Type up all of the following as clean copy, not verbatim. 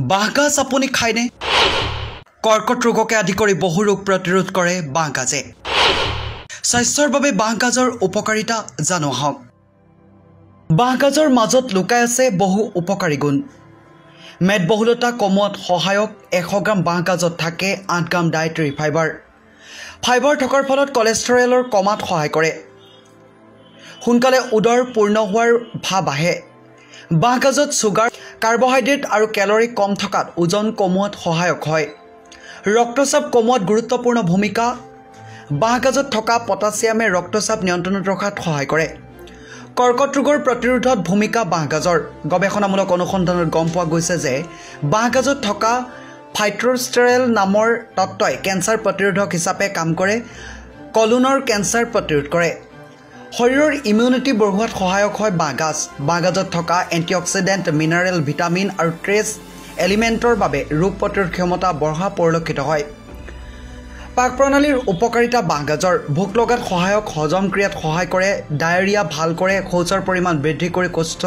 বাঁহগাজ আপুনি খায়নে? কৰ্কট ৰোগকে আদি কৰি বহু ৰোগ প্ৰতিৰোধ কৰে বাঁহগাজে। স্বাস্থ্যৰ বাবে বাঁহগাজৰ উপকাৰিতা জানো আহক। বাঁহগাজৰ মাজত লুকাই আছে বহু উপকাৰী গুণ। মেদবহুলতা কমোৱাত সহায়ক। 100 গ্ৰাম বাঁহগাজত থাকে 8 গ্ৰাম ডায়েটাৰী ফাইবাৰ। ফাইবাৰ থকাৰ ফলত কলেষ্ট্ৰৰেলৰ কমাত সহায় কৰে। সোনকালে উদৰ পূৰ্ণ হোৱাৰ ভাৱ আহে। বাঁহগাজত চুগাৰ, কাৰ্বহাইড্ৰেট আৰু কেলৰি কম থকাত ওজন কমোৱাত সহায়ক হয়। ৰক্তচাপ কমোৱাত গুৰুত্বপূৰ্ণ ভূমিকা। বাঁহগাজত থকা পটাছিয়ামে ৰক্তচাপ নিয়ন্ত্ৰণত ৰখাত সহায় কৰে। কৰ্কট ৰোগৰ প্ৰতিৰোধত ভূমিকা বাঁহগাজৰ। গৱেষণামূলক অনুসন্ধানত গম পোৱা গৈছে যে বাঁহগাজত থকা ফাইটোষ্টেৰল নামৰ তত্ত্বই কেঞ্চাৰ প্ৰতিৰোধক হিচাপে কাম কৰে। কলনৰ কেঞ্চাৰ প্ৰতিৰোধ কৰে। শৰীৰৰ ইমিউনিটি বঢ়োৱাত সহায়ক হয় বাঁহগাজ। বাঁহগাজত থকা এণ্টিঅক্সিডেণ্ট, মিনাৰেল, ভিটামিন আৰু ট্ৰেছ এলিমেণ্টৰ বাবে ৰোগ প্ৰতিৰোধ ক্ষমতা বঢ়া পৰিলক্ষিত হয়। পাক প্ৰণালীৰ উপকাৰিতা বাঁহগাজৰ। ভোক লগাত সহায়ক, হজম ক্ৰিয়াত সহায় কৰে, ডায়েৰিয়া ভাল কৰে, শৌচৰ পৰিমাণ বৃদ্ধি কৰি কুষ্ঠ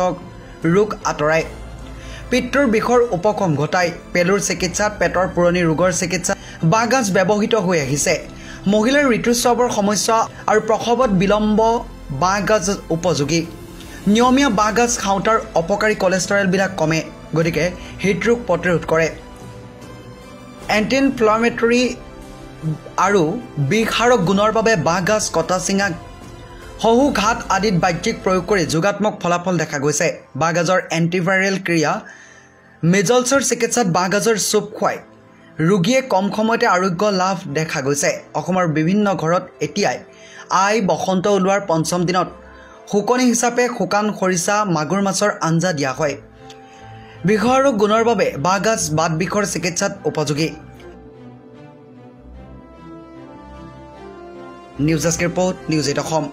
ৰোগ আঁতৰায়, পিত্তৰ বিষৰ উপশম ঘটায়, পেলুৰ চিকিৎসাত, পেটৰ পুৰণি ৰোগৰ চিকিৎসাত বাঁহগাজ ব্যৱহৃত হৈ আহিছে। মহিলাৰ ঋতুস্ৰাৱৰ সমস্যা আৰু প্ৰসৱত বিলম্ব বাঁহগাজ উপযোগী। নিয়মীয়া বাঁহগাজ খাওঁতাৰ অপকাৰী কলেষ্ট্ৰৰেলবিলাক কমে, গতিকে হৃদৰোগ প্ৰতিৰোধ কৰে। এণ্টি ইনফ্লামেটৰী আৰু বিষাৰক গুণৰ বাবে বাঁহগাজ কটা চিঙা, শহু ঘাট আদিত বাহ্যিক প্ৰয়োগ কৰি যোগাত্মক ফলাফল দেখা গৈছে। বাঁহগাজৰ এণ্টিভাইৰেল ক্ৰিয়া। মেজলছৰ চিকিৎসাত বাঁহগাজৰ চুপ খুৱাই ৰোগীয়ে কম সময়তে আৰোগ্য লাভ দেখা গৈছে। অসমৰ বিভিন্ন ঘৰত এতিয়াই বসন্ত ওলোৱাৰ 5ম দিনত শুকনি হিচাপে শুকান খৰিচা, মাগুৰ মাছৰ আঞ্জা দিয়া হয়। বিষাৰক গুণৰ বাবে বাঁহগাজ বাত বিষৰ চিকিৎসাত উপযোগী। News desk report, news 8 Assam.